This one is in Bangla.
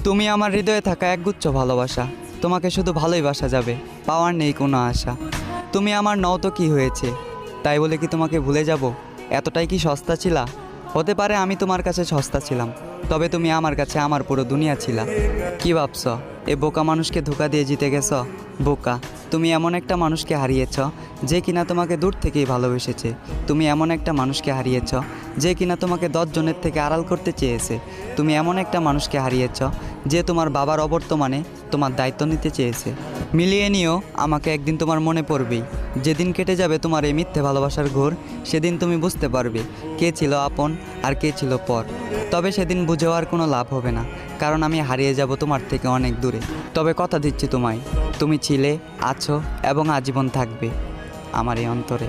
তুমি আমার হৃদয়ে থাকা একগুচ্ছ ভালোবাসা, তোমাকে শুধু ভালোই বাসা যাবে, পাওয়ার নেই কোনো আশা। তুমি আমার নও তো কী হয়েছে, তাই বলে কি তোমাকে ভুলে যাব? এতটাই কি সস্তা ছিলা? হতে পারে আমি তোমার কাছে সস্তা ছিলাম, তবে তুমি আমার কাছে আমার পুরো দুনিয়া ছিলা। কি ভাবছ, এ বোকা মানুষকে ধোকা দিয়ে জিতে গেছ? বোকা, তুমি এমন একটা মানুষকে হারিয়েছ যে কিনা তোমাকে দূর থেকেই ভালোবেসেছে। তুমি এমন একটা মানুষকে হারিয়েছ যে কিনা তোমাকে 10 জনের থেকে আড়াল করতে চেয়েছে। তুমি এমন একটা মানুষকে হারিয়েছ যে তোমার বাবার অবর্তমানে তোমার দায়িত্ব নিতে চেয়েছে। মিলিয়ে নিও, আমাকে একদিন তোমার মনে পড়বেই। যেদিন কেটে যাবে তোমার এই মিথ্যে ভালোবাসার ঘোর, সেদিন তুমি বুঝতে পারবে কে ছিল আপন আর কে ছিল পর। তবে সেদিন বুঝেও আর কোনো লাভ হবে না, কারণ আমি হারিয়ে যাব তোমার থেকে অনেক দূরে। তবে কথা দিচ্ছি তোমায়, তুমি ছিলে, আছো এবং আজীবন থাকবে আমার এই অন্তরে।